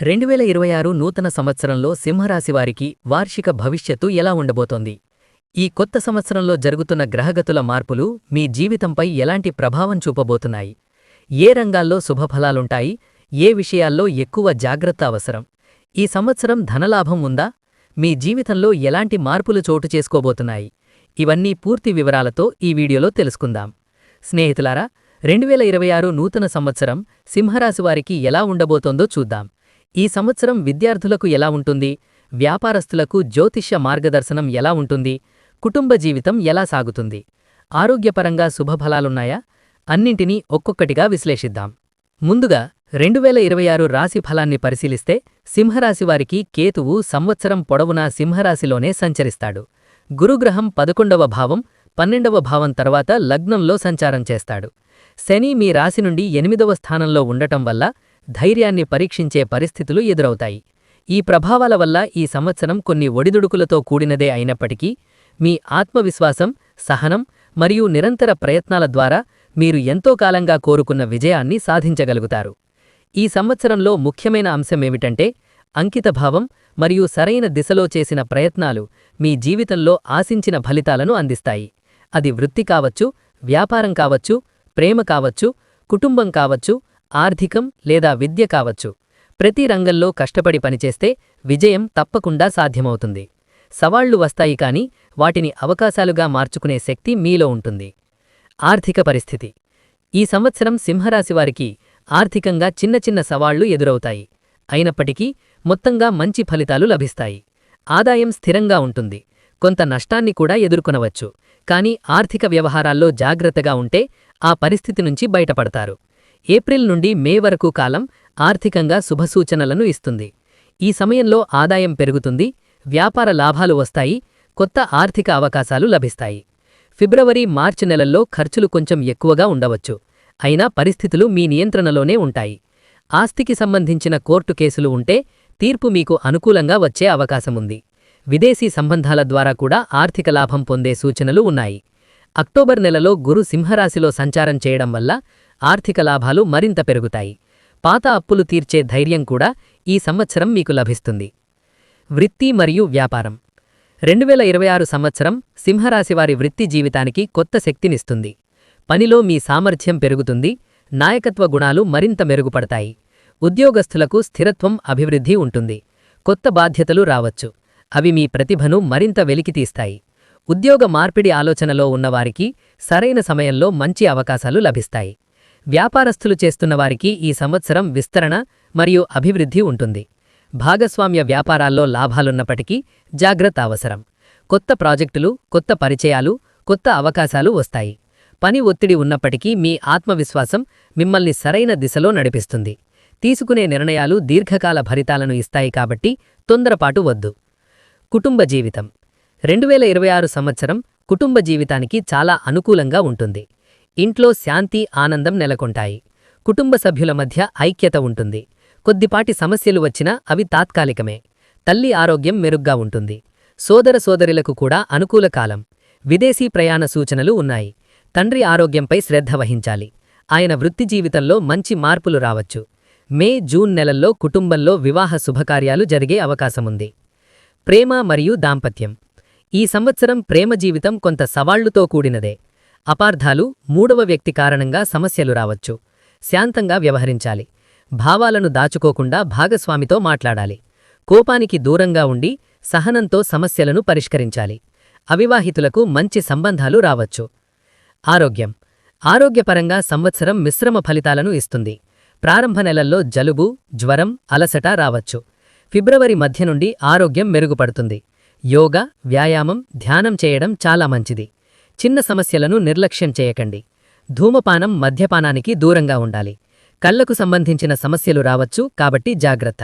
2026 నూతన సంవత్సరంలో సింహరాశివారికి వార్షిక భవిష్యత్తు ఎలా ఉండబోతోంది? ఈ కొత్త సంవత్సరంలో జరుగుతున్న గ్రహగతుల మార్పులు మీ జీవితంపై ఎలాంటి ప్రభావం చూపబోతున్నాయి? ఏ రంగాల్లో శుభఫలాలుంటాయి? ఏ విషయాల్లో ఎక్కువ జాగ్రత్త అవసరం? ఈ సంవత్సరం ధనలాభం ఉందా? మీ జీవితంలో ఎలాంటి మార్పులు చోటు చేసుకోబోతున్నాయి? ఇవన్నీ పూర్తి వివరాలతో ఈ వీడియోలో తెలుసుకుందాం. స్నేహితులారా, 2026 నూతన సంవత్సరం సింహరాశివారికి ఎలా ఉండబోతోందో చూద్దాం. ఈ సంవత్సరం విద్యార్థులకు ఎలా ఉంటుంది? వ్యాపారస్తులకు జ్యోతిష్య మార్గదర్శనం ఎలా ఉంటుంది? కుటుంబ జీవితం ఎలా సాగుతుంది? ఆరోగ్యపరంగా శుభఫలాలున్నాయా? అన్నింటినీ ఒక్కొక్కటిగా విశ్లేషిద్దాం. ముందుగా 2026 రాశి ఫలాన్ని పరిశీలిస్తే సింహరాశివారికి కేతువు సంవత్సరం పొడవునా సింహరాశిలోనే సంచరిస్తాడు. గురుగ్రహం 11వ భావం, 12వ భావం తర్వాత లగ్నంలో సంచారం చేస్తాడు. శని మీ రాశి నుండి 8వ స్థానంలో ఉండటం వల్ల ధైర్యాన్ని పరీక్షించే పరిస్థితులు ఎదురవుతాయి. ఈ ప్రభావాల వల్ల ఈ సంవత్సరం కొన్ని ఒడిదుడుకులతో కూడినదే అయినప్పటికీ మీ ఆత్మవిశ్వాసం, సహనం మరియు నిరంతర ప్రయత్నాల ద్వారా మీరు ఎంతో కాలంగా కోరుకున్న విజయాన్ని సాధించగలుగుతారు. ఈ సంవత్సరంలో ముఖ్యమైన అంశమేమిటంటే అంకితభావం మరియు సరైన దిశలో చేసిన ప్రయత్నాలు మీ జీవితంలో ఆశించిన ఫలితాలను అందిస్తాయి. అది వృత్తి కావచ్చు, వ్యాపారం కావచ్చు, ప్రేమ కావచ్చు, కుటుంబం కావచ్చు, ఆర్థికం లేదా విద్య కావచ్చు. ప్రతి రంగంలో కష్టపడి పనిచేస్తే విజయం తప్పకుండా సాధ్యమవుతుంది. సవాళ్లు వస్తాయి కానీ వాటిని అవకాశాలుగా మార్చుకునే శక్తి మీలో ఉంటుంది. ఆర్థిక పరిస్థితి. ఈ సంవత్సరం సింహరాశివారికి ఆర్థికంగా చిన్న చిన్న సవాళ్లు ఎదురవుతాయి. అయినప్పటికీ మొత్తంగా మంచి ఫలితాలు లభిస్తాయి. ఆదాయం స్థిరంగా ఉంటుంది. కొంత నష్టాన్ని కూడా ఎదుర్కొనవచ్చు. కానీ ఆర్థిక వ్యవహారాల్లో జాగ్రత్తగా ఉంటే ఆ పరిస్థితి నుంచి బయటపడతారు. ఏప్రిల్ నుండి మే వరకు కాలం ఆర్థికంగా శుభసూచనలను ఇస్తుంది. ఈ సమయంలో ఆదాయం పెరుగుతుంది, వ్యాపార లాభాలు వస్తాయి, కొత్త ఆర్థిక అవకాశాలు లభిస్తాయి. ఫిబ్రవరి, మార్చి నెలల్లో ఖర్చులు కొంచెం ఎక్కువగా ఉండవచ్చు. అయినా పరిస్థితులు మీ నియంత్రణలోనే ఉంటాయి. ఆస్తికి సంబంధించిన కోర్టు కేసులు ఉంటే తీర్పు మీకు అనుకూలంగా వచ్చే అవకాశముంది. విదేశీ సంబంధాల ద్వారా కూడా ఆర్థిక లాభం పొందే సూచనలు ఉన్నాయి. అక్టోబర్ నెలలో గురు సింహరాశిలో సంచారం చేయడం వల్ల ఆర్థిక లాభాలు మరింత పెరుగుతాయి. పాత అప్పులు తీర్చే ధైర్యం కూడా ఈ సంవత్సరం మీకు లభిస్తుంది. వృత్తి మరియు వ్యాపారం. 2026 సంవత్సరం సింహరాశివారి వృత్తి జీవితానికి కొత్త శక్తినిస్తుంది. పనిలో మీ సామర్థ్యం పెరుగుతుంది, నాయకత్వ గుణాలు మరింత మెరుగుపడతాయి. ఉద్యోగస్తులకు స్థిరత్వం, అభివృద్ధి ఉంటుంది. కొత్త బాధ్యతలు రావచ్చు. అవి మీ ప్రతిభను మరింత వెలికితీస్తాయి. ఉద్యోగ మార్పిడి ఆలోచనలో ఉన్నవారికి సరైన సమయంలో మంచి అవకాశాలు లభిస్తాయి. వ్యాపారస్తులు చేస్తున్నవారికి ఈ సంవత్సరం విస్తరణ మరియు అభివృద్ధి ఉంటుంది. భాగస్వామ్య వ్యాపారాల్లో లాభాలున్నప్పటికీ జాగ్రత్త అవసరం. కొత్త ప్రాజెక్టులు, కొత్త పరిచయాలు, కొత్త అవకాశాలు వస్తాయి. పని ఒత్తిడి ఉన్నప్పటికీ మీ ఆత్మవిశ్వాసం మిమ్మల్ని సరైన దిశలో నడిపిస్తుంది. తీసుకునే నిర్ణయాలు దీర్ఘకాల ఫలితాలను ఇస్తాయి కాబట్టి తొందరపాటు వద్దు. కుటుంబ జీవితం. 2026 సంవత్సరం కుటుంబ జీవితానికి చాలా అనుకూలంగా ఉంటుంది. ఇంట్లో శాంతి, ఆనందం నెలకొంటాయి. కుటుంబ సభ్యుల మధ్య ఐక్యత ఉంటుంది. కొద్దిపాటి సమస్యలు వచ్చినా అవి తాత్కాలికమే. తల్లి ఆరోగ్యం మెరుగ్గా ఉంటుంది. సోదర సోదరులకు కూడా అనుకూల కాలం. విదేశీ ప్రయాణ సూచనలు ఉన్నాయి. తండ్రి ఆరోగ్యంపై శ్రద్ధ వహించాలి. ఆయన వృత్తి జీవితంలో మంచి మార్పులు రావచ్చు. మే, జూన్ నెలల్లో కుటుంబంలో వివాహ శుభకార్యాలు జరిగే అవకాశముంది. ప్రేమ మరియు దాంపత్యం. ఈ సంవత్సరం ప్రేమ జీవితం కొంత సవాళ్లుతో కూడినదే. అపార్థాలు, మూడవ వ్యక్తి కారణంగా సమస్యలు రావచ్చు. శాంతంగా వ్యవహరించాలి. భావాలను దాచుకోకుండా భాగస్వామితో మాట్లాడాలి. కోపానికి దూరంగా ఉండి సహనంతో సమస్యలను పరిష్కరించాలి. అవివాహితులకు మంచి సంబంధాలు రావచ్చు. ఆరోగ్యం. ఆరోగ్యపరంగా సంవత్సరం మిశ్రమ ఫలితాలను ఇస్తుంది. ప్రారంభ నెలల్లో జలుబు, జ్వరం, అలసట రావచ్చు. ఫిబ్రవరి మధ్య నుండి ఆరోగ్యం మెరుగుపడుతుంది. యోగా, వ్యాయామం, ధ్యానం చేయడం చాలా మంచిది. చిన్న సమస్యలను నిర్లక్ష్యం చేయకండి. ధూమపానం, మద్యపానానికి దూరంగా ఉండాలి. కళ్లకు సంబంధించిన సమస్యలు రావచ్చు కాబట్టి జాగ్రత్త.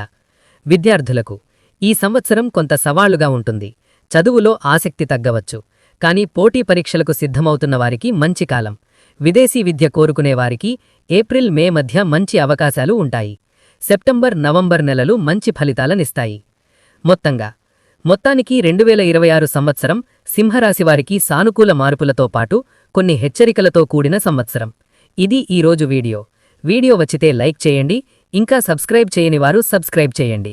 విద్యార్థులకు ఈ సంవత్సరం కొంత సవాళ్లుగా ఉంటుంది. చదువులో ఆసక్తి తగ్గవచ్చు. కానీ పోటీ పరీక్షలకు సిద్ధమవుతున్న వారికి మంచి కాలం. విదేశీ విద్య కోరుకునేవారికి ఏప్రిల్, మే మధ్య మంచి అవకాశాలు ఉంటాయి. సెప్టెంబర్, నవంబర్ నెలలు మంచి ఫలితాలనిస్తాయి. మొత్తానికి 2026 సంవత్సరం సింహరాశివారికి సానుకూల మార్పులతో పాటు కొన్ని హెచ్చరికలతో కూడిన సంవత్సరం. ఇది ఈరోజు వీడియో. వీడియో వచ్చితే లైక్ చేయండి. ఇంకా సబ్స్క్రైబ్ చేయని వారు సబ్స్క్రైబ్ చేయండి.